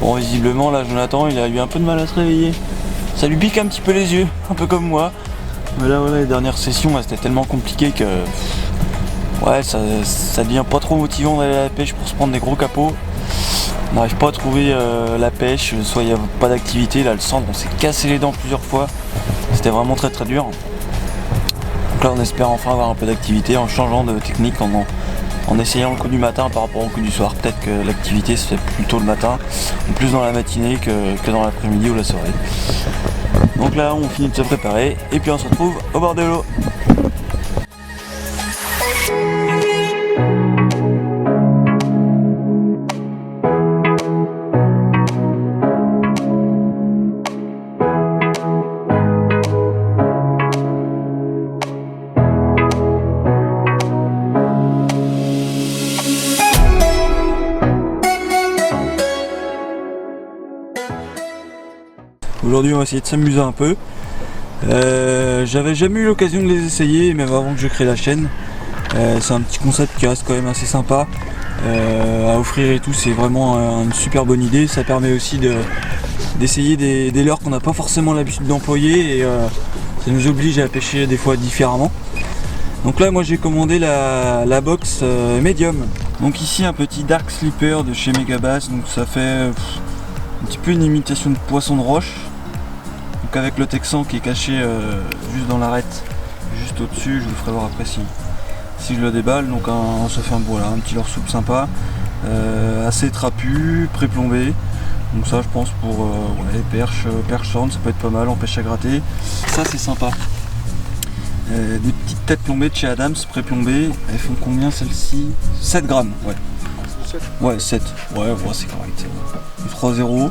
Bon, visiblement là Jonathan il a eu un peu de mal à se réveiller. Ça lui pique un petit peu les yeux, un peu comme moi. Mais là voilà, les dernières sessions c'était tellement compliqué que ouais, ça devient pas trop motivant d'aller à la pêche pour se prendre des gros capots. On n'arrive pas à trouver la pêche, soit il n'y a pas d'activité. Là le centre on s'est cassé les dents plusieurs fois. C'était vraiment très très dur. Donc là on espère enfin avoir un peu d'activité en changeant de technique, en essayant le coup du matin par rapport au coup du soir. Peut-être que l'activité se fait plus tôt le matin, ou plus dans la matinée que dans l'après-midi ou la soirée. Donc là on finit de se préparer et puis on se retrouve au bord de l'eau. Aujourd'hui on va essayer de s'amuser un peu. J'avais jamais eu l'occasion de les essayer, même avant que je crée la chaîne. C'est un petit concept qui reste quand même assez sympa à offrir et tout, c'est vraiment une super bonne idée. Ça permet aussi d'essayer des leurres qu'on n'a pas forcément l'habitude d'employer et ça nous oblige à pêcher des fois différemment. Donc là moi j'ai commandé la box médium. Donc ici un petit dark slipper de chez Megabass, donc ça fait un petit peu une imitation de poisson de roche. Donc avec le texan qui est caché juste dans l'arête, juste au-dessus, je vous ferai voir après si je le déballe. Donc ça fait voilà, un petit leurre souple sympa, assez trapu, pré-plombé. Donc ça je pense pour ouais, perche sorne, ça peut être pas mal en pêche à gratter. Ça c'est sympa. Des petites têtes plombées de chez Adams, pré-plombées. Elles font combien celles-ci? 7 grammes, ouais. 7. Ouais, 7. Ouais, c'est correct. Du 3-0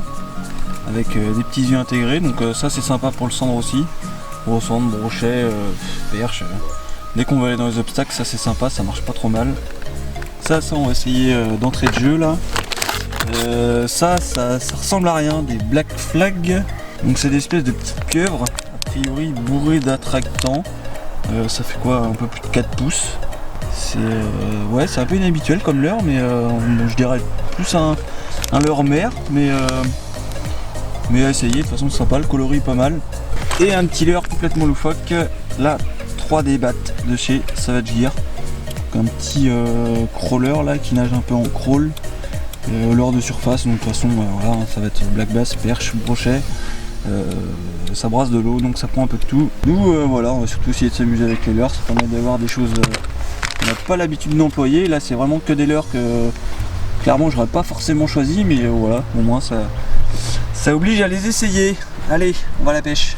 avec des petits yeux intégrés. Donc ça c'est sympa pour le cendre aussi. Gros cendre, brochet, perche. Dès qu'on va aller dans les obstacles, ça c'est sympa, ça marche pas trop mal. Ça on va essayer d'entrée de jeu là. Ça ressemble à rien, des Black Flag. Donc c'est des espèces de petites pieuvres, a priori bourrées d'attractants. Ça fait quoi, un peu plus de 4 pouces. C'est ouais, c'est un peu inhabituel comme leurre, mais je dirais plus un leurre mer, mais à essayer. De toute façon c'est sympa, le coloris est pas mal. Et un petit leurre complètement loufoque, la 3D Bat de chez Savage Gear. Donc un petit crawler là qui nage un peu en crawl, leurre de surface. Donc de toute façon voilà, ça va être black bass, perche, brochet. Ça brasse de l'eau, donc ça prend un peu de tout. Nous voilà, on va surtout essayer de s'amuser avec les leurres. Ça permet d'avoir des choses qu'on n'a pas l'habitude d'employer. Là c'est vraiment que des leurres que clairement j'aurais pas forcément choisi, mais voilà, au moins ça oblige à les essayer. Allez, on va à la pêche.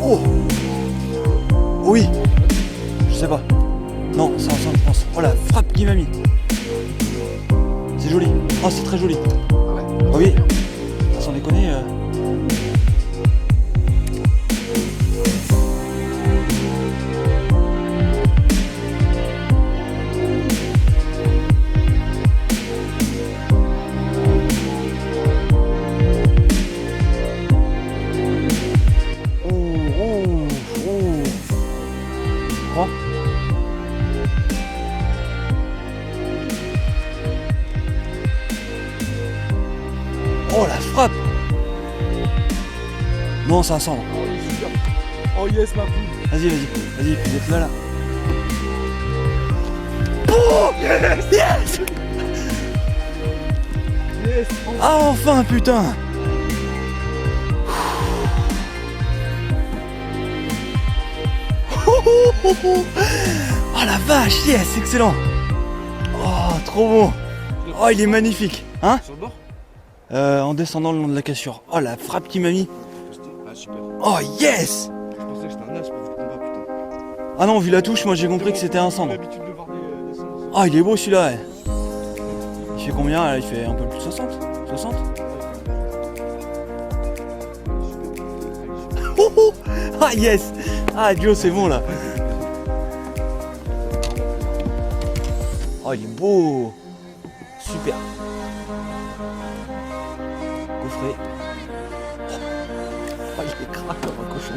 Oh oui, je sais pas. Non, c'est ensemble je pense. Oh la frappe qu'il m'a mis. C'est joli. Oh c'est très joli. Ah ouais. Oh oui. Sans déconner. Oh la frappe! Non, c'est un cendre. Oh, il est super. Oh yes, ma poule. Vas-y, vous êtes là. Oh yes, yes. Yes. Ah enfin putain! Oh la vache, yes, excellent! Oh, trop bon! Oh, il est magnifique! Hein? Sur le bord? En descendant le long de la cassure. Oh la frappe qu'il m'a mis! Ah super. Oh yes! Je pensais que c'était un as pour le combat, putain. Ah non, vu la touche, moi j'ai compris que c'était un cendre. J'ai l'habitude de voir des cendres. Ah, il est beau celui-là, ouais. Il fait combien là? Il fait un peu plus de 60? 60? Oh, oh. Ah yes! Ah Joe, c'est bon là! Oh, il est beau! Super! coffret. Oh, il est grave comme un cochon.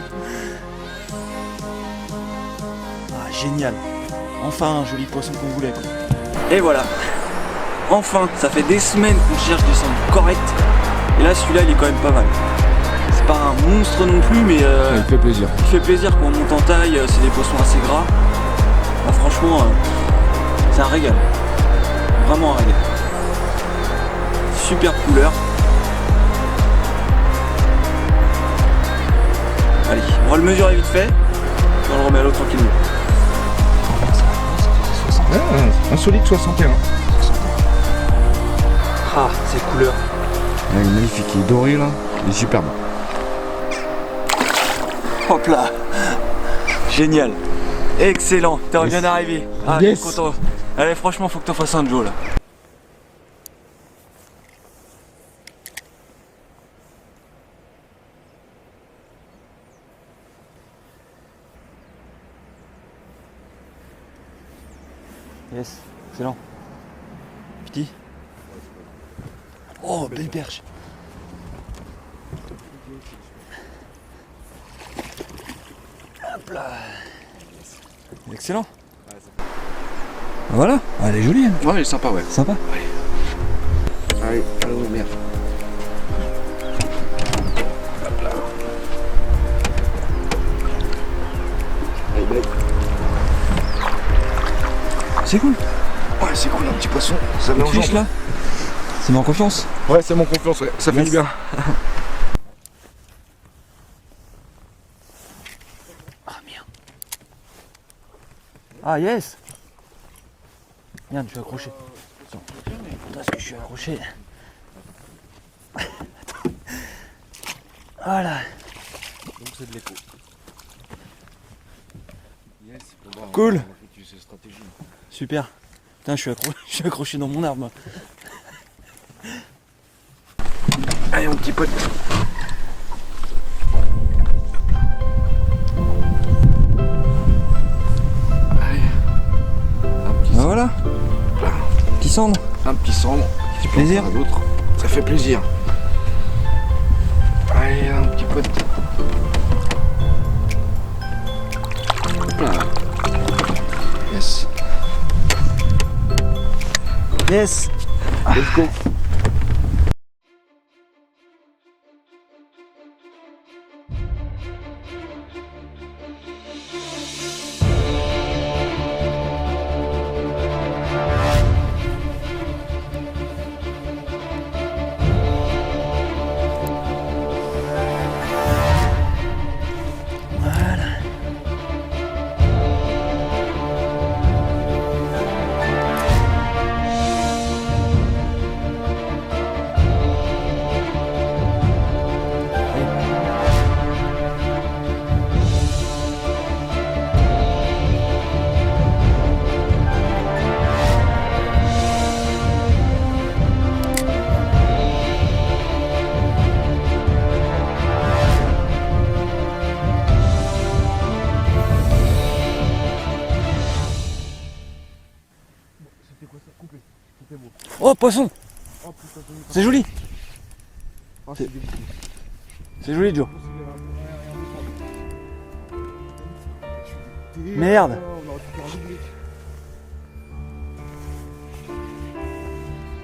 Ah, génial. Enfin un joli poisson qu'on voulait, quoi. Et voilà. Enfin, ça fait des semaines qu'on cherche des sangles correctes. Et là, celui-là, il est quand même pas mal. C'est pas un monstre non plus, mais il fait plaisir. il fait plaisir quand on monte en taille. C'est des poissons assez gras. Bah, franchement, c'est un régal. Vraiment un régal. Super couleur. Allez, on va le mesurer vite fait. On le remet à l'autre tranquillement. Un solide 61. Ah, ces couleurs. Il est magnifique, il est doré là, il est superbe. Hop là. Génial. Excellent. T'es bien arrivé. Ah, Yes. je suis content. Allez, franchement, faut que t'en fasses un Joe là. Yes, excellent. Petit. Oh, belle perche. Hop là. Excellent. Voilà, elle est jolie. Hein. Ouais, il est sympa, ouais. Sympa. Allez, allô, merde. Allez, bye. C'est cool. Ouais, c'est cool, un petit poisson. Ça met en Fiche jambe. là. C'est mon confiance. Ouais, c'est mon confiance, ouais. Ça fait Yes. du bien. Ah merde. Ah yes. Merde, je suis accroché. Attends. Est-ce que je suis accroché? Attends. Voilà. Donc c'est de l'écho. Yes, Cool. Utiliser stratégie. Super. Putain, je suis accroché dans mon arbre. Allez, mon petit pote. Allez. Un petit Bah voilà. Petit cendre. Un petit cendre. Ça fait plaisir. Ça fait plaisir. Allez, un petit pote. Hop là. Yes. Yes. Let's go. Oh, poisson. C'est joli. C'est joli, Joe. Merde.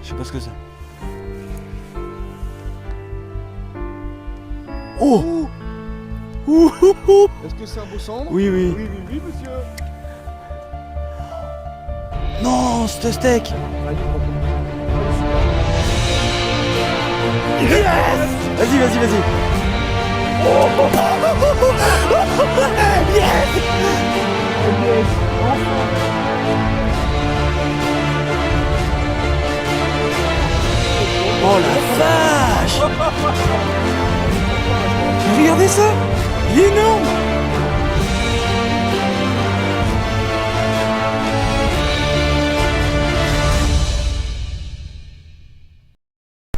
Je sais pas ce que c'est. Oh. Ouh. Est-ce que c'est un beau cendre? Oui, oui. Oui, monsieur. Non, ce steak. Yes. Vas-y. Yes. Oh la vache. Regardez ça. Il est énorme.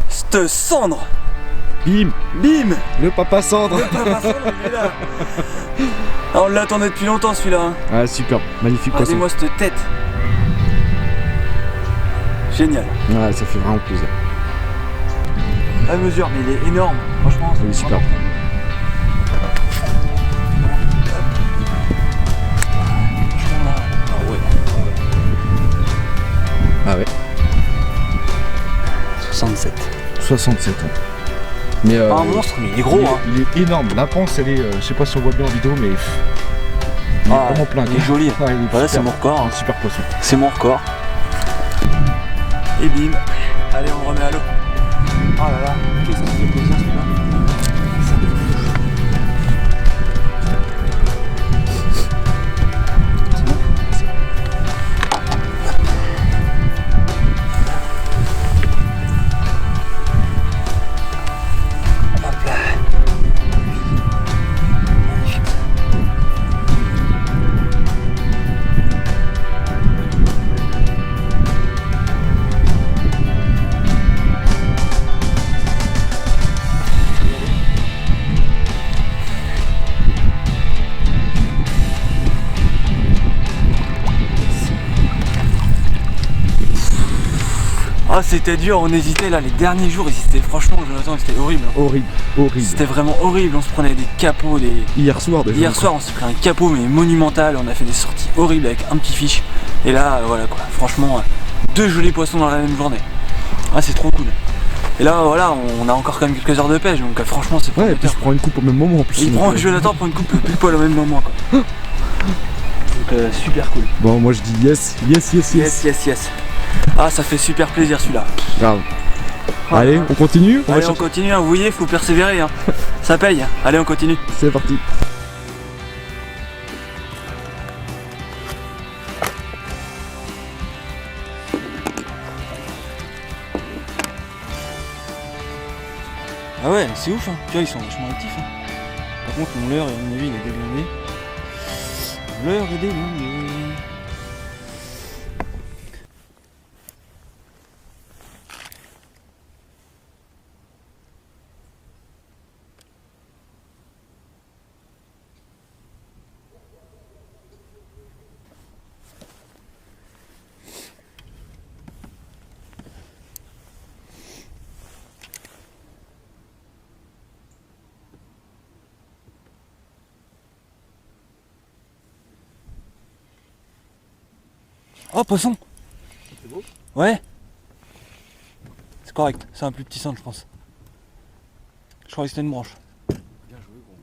Cette cendre. Bim. Bim. Le papa cendre. Il est là. Ah, on l'attendait depuis longtemps celui-là. Hein. Ah, super. Magnifique poisson. Regardez-moi cette tête. Génial. Ouais, ça fait vraiment plaisir. la mesure, mais il est énorme. Franchement, Il est super. Franchement là. Ah ouais. Ah ouais. 67. 67 ans. Mais Pas un monstre, mais il est gros. il est, Hein. il est énorme. La panse, elle est. Je sais pas si on voit bien en vidéo, mais. Il est vraiment plein. Il est joli. Ouais, il est Voilà, super. c'est mon record. Un Hein. super poisson. C'est mon record. Et bim. Allez, on le remet à l'eau. Oh là là, qu'est-ce qui fait plaisir celui-là. C'est bon. Hop là. Magnifique. Ah, c'était dur, on hésitait là, les derniers jours, franchement, Jonathan, c'était horrible. Hein. Horrible. Horrible. C'était vraiment horrible, on se prenait des capots, Hier soir déjà. Hier soir, on s'est pris un capot, mais monumental, on a fait des sorties horribles avec un petit fiche. Et là, voilà quoi, franchement, 2 jolis poissons dans la même journée. Ah, c'est trop cool. Et là, voilà, on a encore quand même quelques heures de pêche, donc franchement, c'est Ouais, et puis prometteur. je prends une coupe au même moment en plus. Jonathan prend une coupe pile poil au même moment quoi. Donc super cool. Bon, moi je dis yes, yes, yes, yes. Yes, yes, yes. Ah, ça fait super plaisir celui-là. Grave. Allez, on continue. Allez, on continue, hein, vous voyez, faut persévérer. Hein. Ça paye. Allez, on continue. C'est parti. Ah ouais, c'est ouf, hein. Tu vois, ils sont vachement actifs. Hein. Par contre, mon leurre, à mon avis, il est déblindé. Mon leurre est déblindé. Oh, poisson! C'est beau? Ouais! C'est correct, c'est un plus petit centre, je pense. Je crois que c'était une branche. Bien joué, gros.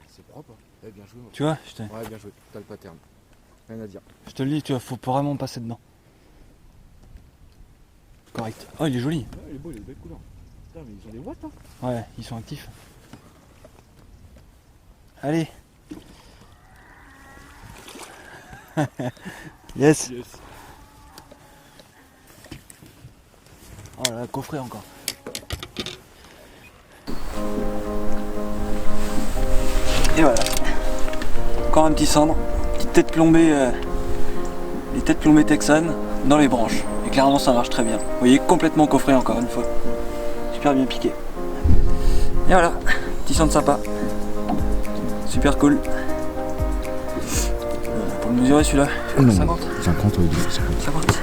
C'est propre. Hein. Bien joué. Tu vois, Ouais, bien joué. T'as le pattern. Rien à dire. je te le dis, tu vois, faut vraiment passer dedans. Correct. Oh, il est joli. Ouais, il est beau, il a de belles couleurs. Putain, mais ils ont des watts, hein. Ouais, ils sont actifs. Allez. Yes. Yes. Oh là là, coffret encore. Et voilà. Encore un petit cendre. Petite tête plombée. Les têtes plombées texanes dans les branches. Et clairement ça marche très bien. Vous voyez, complètement coffré encore une fois. Super bien piqué. Et voilà. Petit cendre sympa. Super cool. Pour le mesurer celui-là, 50. 50, oui, 50.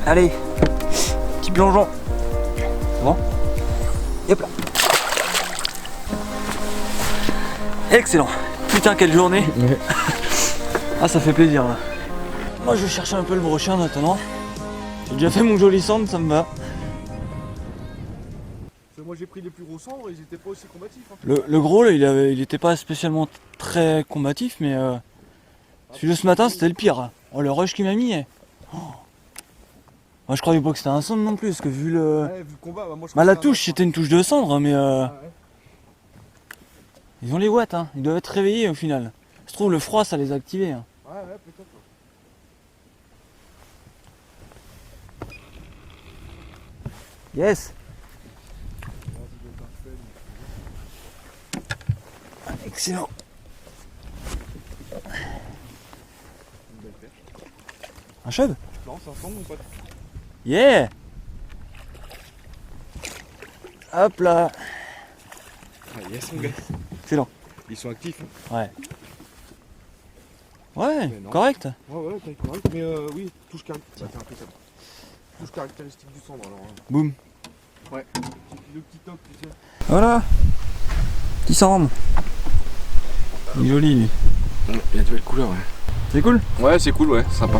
Allez, petit plongeon. Bon. Et hop là. Excellent. Putain, quelle journée. Ouais. Ah, ça fait plaisir là. Moi, je cherche un peu le brochien maintenant. J'ai déjà fait mon joli centre, ça me va. Moi j'ai pris les plus gros cendres, ils étaient pas aussi combatifs. Hein. Le gros, là, il était pas spécialement très combatif, mais celui de ce matin, c'était le pire. Oh, le rush qu'il m'a mis. Oh. Moi, je croyais pas que c'était un cendre non plus, parce que vu le. Ouais, vu le combat, moi je Bah, la touche, c'était une touche de cendre, mais ouais. ils ont les watts, hein. Ils doivent être réveillés au final. Je trouve le froid, ça les a activés. Hein. Ouais, peut-être. Yes. Excellent. Un chub? Non, c'est un cendre, mon pote. Yeah. Hop là. Ah, yes, mon gars. Excellent. Ils sont actifs. Hein. Ouais. Ouais, Mais non. correct. Ouais, t'as correct. Mais oui, touche caractéristique. Touche caractéristique du cendre alors. Boum. Ouais. Le petit toc, tu sais. Voilà. Petit cendre. Il est joli lui. Il y a de belles couleurs, ouais. C'est cool. Ouais, c'est cool, ouais, sympa.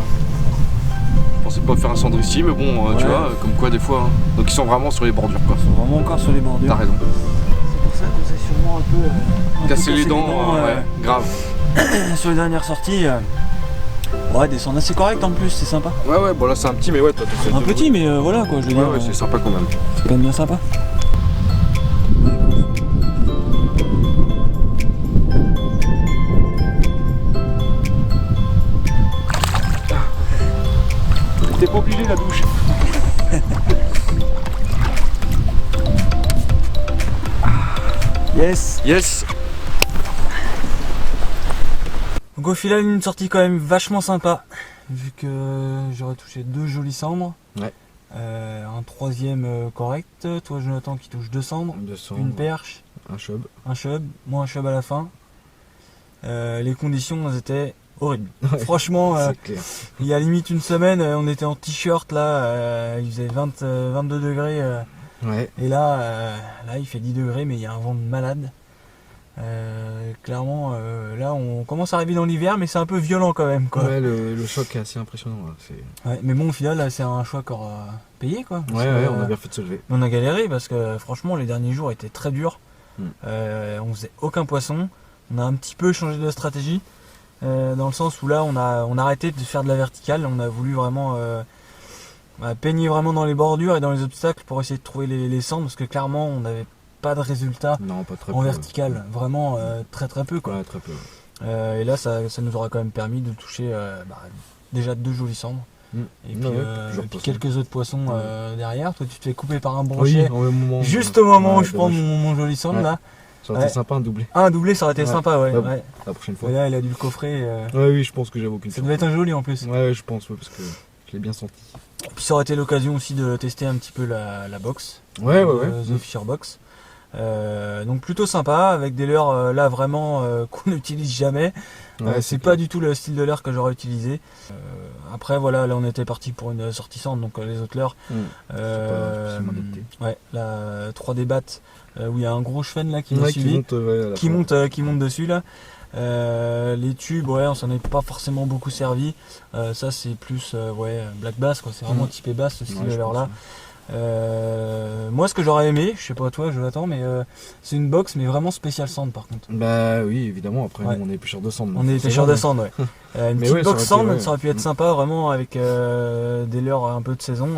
Je pensais pas faire un cendre ici, mais bon, tu vois, comme quoi des fois. Hein. Donc ils sont vraiment sur les bordures, quoi. Ils sont vraiment encore sur les bordures. T'as raison. C'est pour ça qu'on s'est sûrement un peu Casser les dents, ouais, grave. Sur les dernières sorties. Ouais, des cendres assez correctes en plus, c'est sympa. Ouais, bon là c'est un petit, mais ouais, toi t'as fait un petit, mais voilà quoi, je veux dire. Ouais, c'est sympa quand même. C'est quand même bien sympa. T'es pas obligé la douche. Yes. Yes. Donc au final une sortie quand même vachement sympa, vu que j'aurais touché 2 jolies cendres. Ouais. Un troisième correct, toi Jonathan qui touche 2 cendres, une perche, un chub, moi un chub à la fin. Les conditions elles étaient horribles. Ouais, franchement, clair. il y a limite une semaine, on était en t-shirt là, il faisait 22 degrés. Ouais. Et là il fait 10 degrés mais il y a un vent de malade. Clairement là on commence à arriver dans l'hiver mais c'est un peu violent quand même quoi. Ouais, le choc est assez impressionnant là. Ouais, mais bon au final là, c'est un choix qu'on aura payé quoi. Ouais, on a bien fait de se lever. On a galéré parce que franchement les derniers jours étaient très durs. On faisait aucun poisson. On a un petit peu changé de stratégie dans le sens où là on a arrêté de faire de la verticale. On a voulu vraiment peigner vraiment dans les bordures et dans les obstacles pour essayer de trouver les cendres parce que clairement on n'avait pas de résultat en vertical, vraiment très peu quoi. Ouais, très peu. Et là ça nous aura quand même permis de toucher déjà 2 jolies cendres. Et puis quelques autres poissons derrière. Toi tu te fais couper par un brochet juste au moment où je prends mon joli cendre là. Ça aurait été sympa un doublé. Un doublé ça aurait été sympa ouais. La prochaine fois. Et là il a dû le coffrer. Oui je pense que j'avais aucune. Ça devait être un joli en plus. Ouais je pense parce que je l'ai bien senti. Puis ça aurait été l'occasion aussi de tester un petit peu la box. Ouais. The Fisher Box. Donc plutôt sympa avec des leurres là vraiment qu'on n'utilise jamais. C'est pas du tout le style de leurre que j'aurais utilisé. Après voilà là on était parti pour une sortissante donc les autres leurres. La 3D bat où il y a un gros cheven là qui m'a suivi, qui monte dessus là. Les tubes on s'en est pas forcément beaucoup servi. Ça c'est plus black bass quoi, c'est vraiment typé basse ce style de leurre là. Moi ce que j'aurais aimé, je sais pas toi Jonathan, mais c'est une box mais vraiment spéciale sand par contre. Bah oui évidemment, après nous, on est pêcheurs de sand. On est pêcheurs de sand une petite box sand ça aurait pu être sympa vraiment avec des leurres un peu de saison.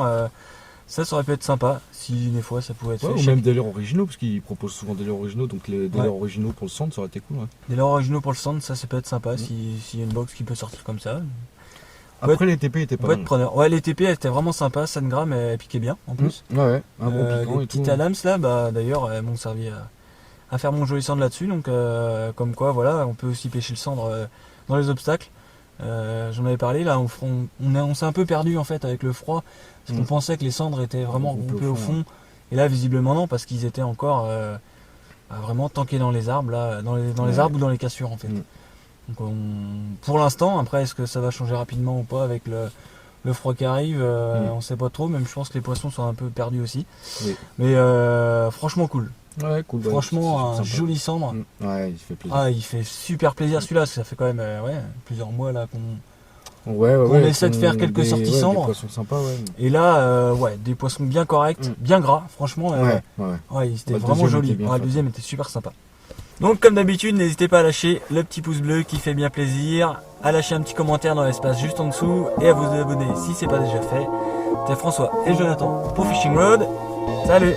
Ça aurait pu être sympa si des fois ça pouvait être fait. Ou même des leurres originaux parce qu'ils proposent souvent des leurres originaux, donc des leurres originaux pour le sand ça aurait été cool. Des leurres originaux pour le sand ça peut être sympa s'il y a une box qui peut sortir comme ça. Après les TP étaient pas mal. Ouais les TP étaient vraiment sympas, 7 grammes et piquaient bien en plus. Un bon piquant les petites Adams là d'ailleurs elles m'ont servi à faire mon joli cendre là-dessus, donc comme quoi voilà on peut aussi pêcher le cendre dans les obstacles. J'en avais parlé là, on s'est un peu perdu en fait avec le froid parce qu'on pensait que les cendres étaient vraiment regroupées au fond et là visiblement non parce qu'ils étaient encore vraiment tankés dans les arbres là, dans les arbres ou dans les cassures en fait. Donc pour l'instant, après est-ce que ça va changer rapidement ou pas avec le froid qui arrive, on sait pas trop, même je pense que les poissons sont un peu perdus aussi. Mais franchement cool. Ouais, cool. Franchement un joli cendre. Ouais, il fait plaisir. Il fait super plaisir celui-là, parce que ça fait quand même plusieurs mois là qu'on essaie de faire quelques sorties cendres. Des poissons sympas, Et là, des poissons bien corrects, bien gras, franchement. Il était vraiment joli. Le deuxième était super sympa. Donc comme d'habitude, n'hésitez pas à lâcher le petit pouce bleu qui fait bien plaisir, à lâcher un petit commentaire dans l'espace juste en dessous et à vous abonner si c'est pas déjà fait. C'était François et Jonathan pour Fishing Road. Salut!